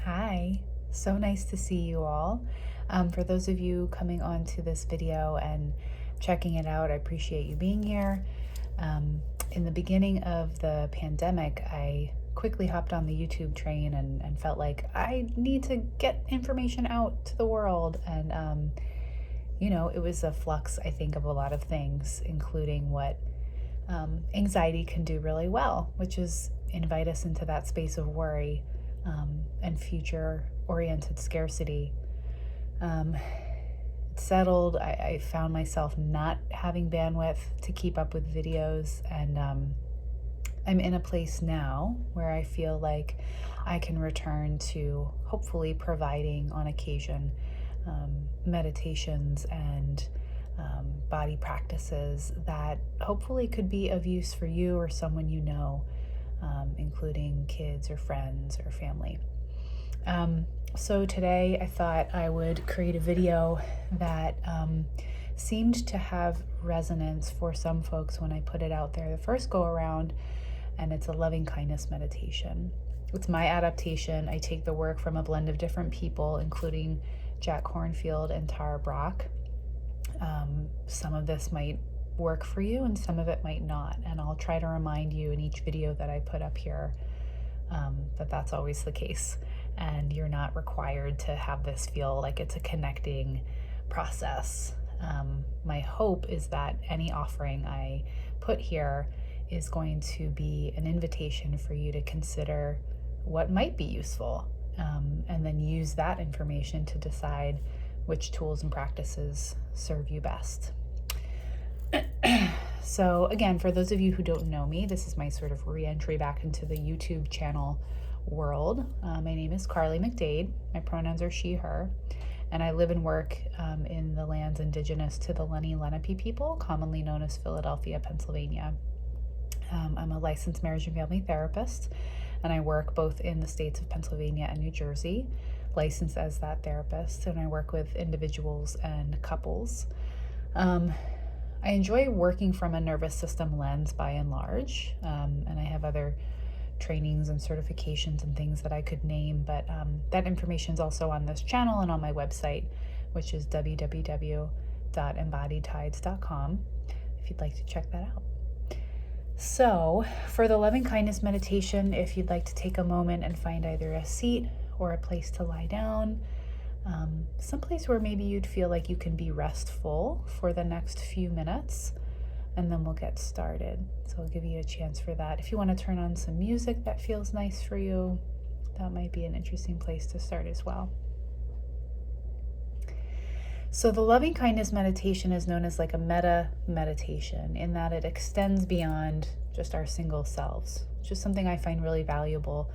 Hi, so nice to see you all. For those of you coming on to this video and checking it out, I appreciate you being here. In the beginning of the pandemic, I quickly hopped on the YouTube train and felt like I need to get information out to the world. It was a flux, I think, of a lot of things, including what anxiety can do really well, which is invite us into that space of worry and future oriented scarcity. It settled. I found myself not having bandwidth to keep up with videos, and I'm in a place now where I feel like I can return to hopefully providing on occasion meditations and body practices that hopefully could be of use for you or someone you know, including kids or friends or family. So today I thought I would create a video that seemed to have resonance for some folks when I put it out there the first go around, and it's a loving kindness meditation. It's my adaptation. I take the work from a blend of different people, including Jack Kornfield and Tara Brach. Some of this might work for you and some of it might not, and I'll try to remind you in each video that I put up here that that's always the case, and you're not required to have this feel like it's a connecting process. My hope is that any offering I put here is going to be an invitation for you to consider what might be useful, and then use that information to decide which tools and practices serve you best. So again, for those of you who don't know me, this is my sort of re-entry back into the YouTube channel world. My name is Carly McDade. My pronouns are she, her, and I live and work in the lands indigenous to the Lenni Lenape people, commonly known as Philadelphia, Pennsylvania. I'm a licensed marriage and family therapist, and I work both in the states of Pennsylvania and New Jersey, licensed as that therapist, and I work with individuals and couples. I enjoy working from a nervous system lens by and large, and I have other trainings and certifications and things that I could name, but that information is also on this channel and on my website, which is www.embodiedtides.com, if you'd like to check that out. So for the loving kindness meditation, if you'd like to take a moment and find either a seat or a place to lie down, someplace where maybe you'd feel like you can be restful for the next few minutes, and then we'll get started. So I'll give you a chance for that. If you want to turn on some music that feels nice for you, that might be an interesting place to start as well. So the loving kindness meditation is known as like a meta meditation, in that it extends beyond just our single selves, which is something I find really valuable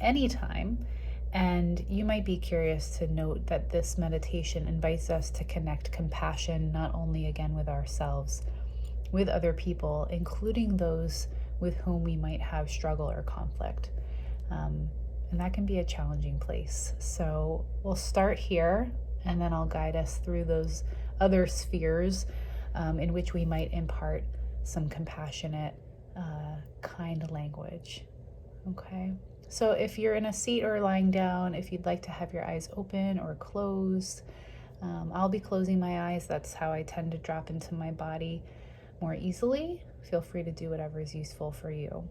anytime. And you might be curious to note that this meditation invites us to connect compassion not only again with ourselves, with other people, including those with whom we might have struggle or conflict. And that can be a challenging place. So we'll start here, and then I'll guide us through those other spheres in which we might impart some compassionate, kind language. Okay? So if you're in a seat or lying down, if you'd like to have your eyes open or closed, I'll be closing my eyes. That's how I tend to drop into my body more easily. Feel free to do whatever is useful for you.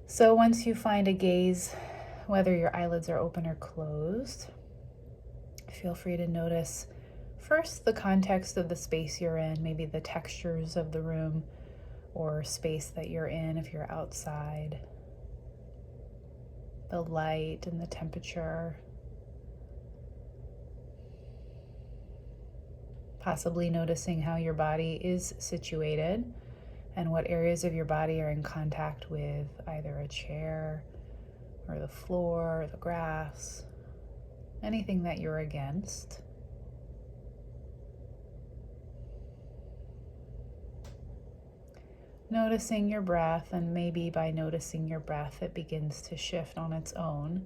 So once you find a gaze, whether your eyelids are open or closed, feel free to notice first the context of the space you're in, maybe the textures of the room or space that you're in if you're outside, the light and the temperature, possibly noticing how your body is situated and what areas of your body are in contact with either a chair or the floor or the grass, anything that you're against. Noticing your breath, and maybe by noticing your breath, it begins to shift on its own.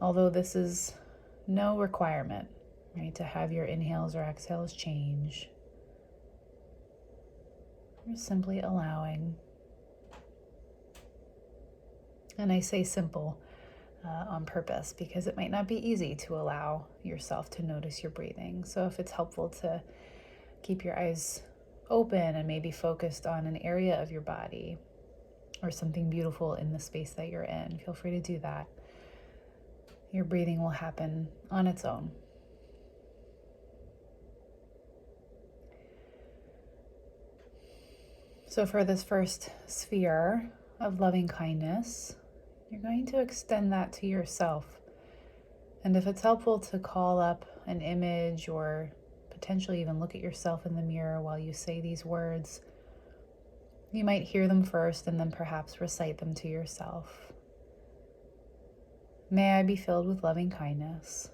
Although this is no requirement, right, to have your inhales or exhales change. You're simply allowing. And I say simple. on purpose, because it might not be easy to allow yourself to notice your breathing. So if it's helpful to keep your eyes open and maybe focused on an area of your body or something beautiful in the space that you're in, feel free to do that. Your breathing will happen on its own. So for this first sphere of loving kindness, you're going to extend that to yourself. And if it's helpful to call up an image or potentially even look at yourself in the mirror while you say these words, you might hear them first and then perhaps recite them to yourself. May I be filled with loving kindness.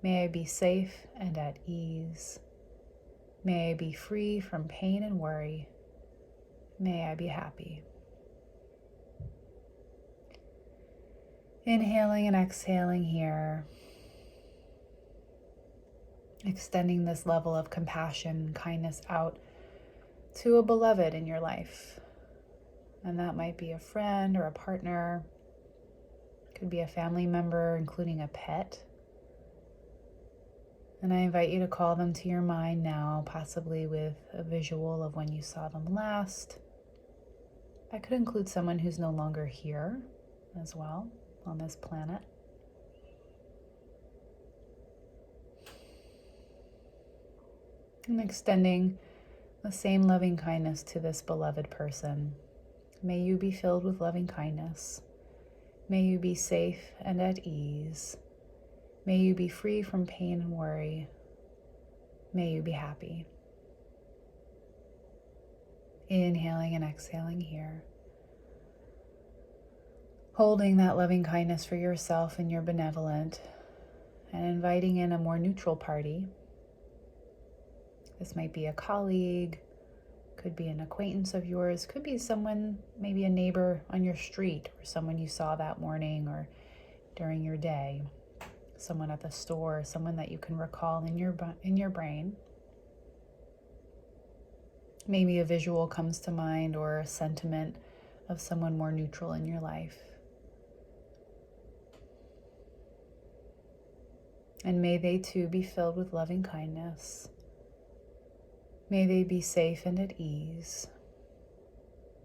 May I be safe and at ease. May I be free from pain and worry. May I be happy. Inhaling and exhaling here. Extending this level of compassion and kindness out to a beloved in your life. And that might be a friend or a partner. Could be a family member, including a pet. And I invite you to call them to your mind now, possibly with a visual of when you saw them last. That could include someone who's no longer here as well on this planet. And extending the same loving kindness to this beloved person. May you be filled with loving kindness. May you be safe and at ease. May you be free from pain and worry. May you be happy. Inhaling and exhaling here. Holding that loving kindness for yourself and your benevolent, and inviting in a more neutral party. This might be a colleague, could be an acquaintance of yours, could be someone, maybe a neighbor on your street, or someone you saw that morning or during your day, someone at the store, someone that you can recall in your brain. Maybe a visual comes to mind or a sentiment of someone more neutral in your life. And may they too be filled with loving kindness. May they be safe and at ease.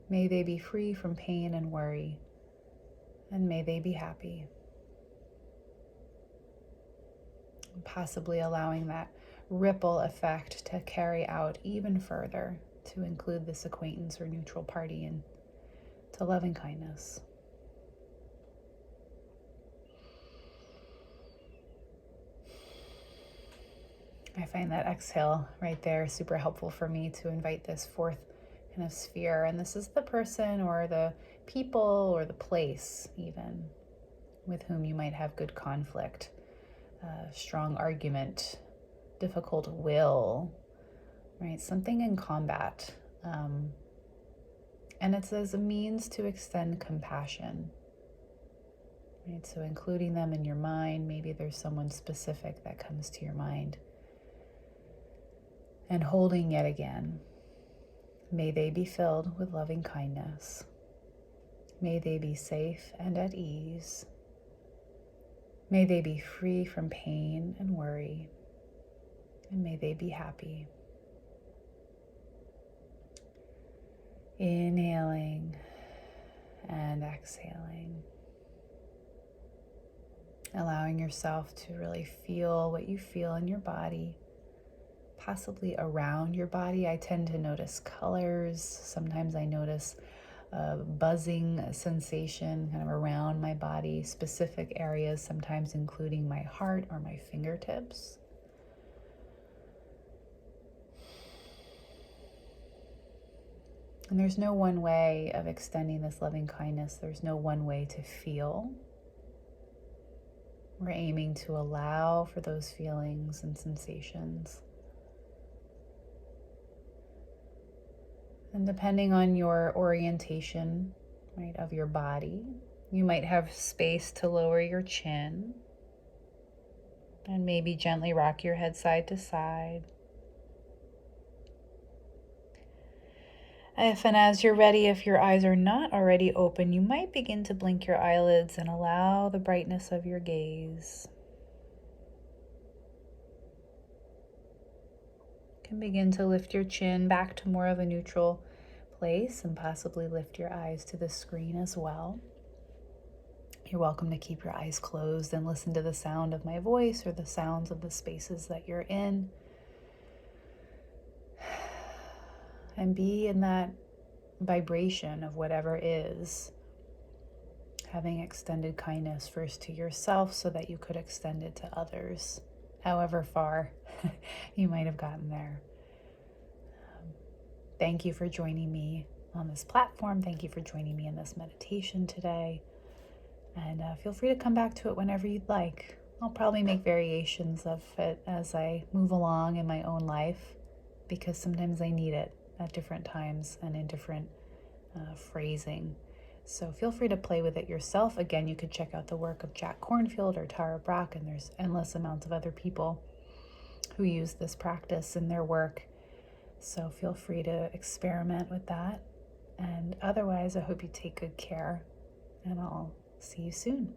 May they be free from pain and worry. And may they be happy. Possibly allowing that ripple effect to carry out even further to include this acquaintance or neutral party and to loving kindness. I find that exhale right there super helpful for me to invite this fourth kind of sphere. And this is the person or the people or the place even with whom you might have good conflict, strong argument, difficult will, right? Something in combat. And it's as a means to extend compassion, right? So including them in your mind, maybe there's someone specific that comes to your mind. And holding yet again, may they be filled with loving kindness. May they be safe and at ease. May they be free from pain and worry. And may they be happy. Inhaling and exhaling. Allowing yourself to really feel what you feel in your body. Possibly around your body. I tend to notice colors. Sometimes I notice a buzzing sensation kind of around my body, specific areas, sometimes including my heart or my fingertips. And there's no one way of extending this loving kindness. There's no one way to feel. We're aiming to allow for those feelings and sensations. And depending on your orientation, right, of your body, you might have space to lower your chin and maybe gently rock your head side to side. If and as you're ready, if your eyes are not already open, you might begin to blink your eyelids and allow the brightness of your gaze. You can begin to lift your chin back to more of a neutral place and possibly lift your eyes to the screen as well. You're welcome to keep your eyes closed and listen to the sound of my voice or the sounds of the spaces that you're in. And be in that vibration of whatever is, having extended kindness first to yourself so that you could extend it to others, however far you might have gotten there. Thank you for joining me on this platform. Thank you for joining me in this meditation today. And feel free to come back to it whenever you'd like. I'll probably make variations of it as I move along in my own life, because sometimes I need it at different times and in different phrasing. So feel free to play with it yourself. Again, you could check out the work of Jack Kornfield or Tara Brach, and there's endless amounts of other people who use this practice in their work. So feel free to experiment with that. And otherwise, I hope you take good care, and I'll see you soon.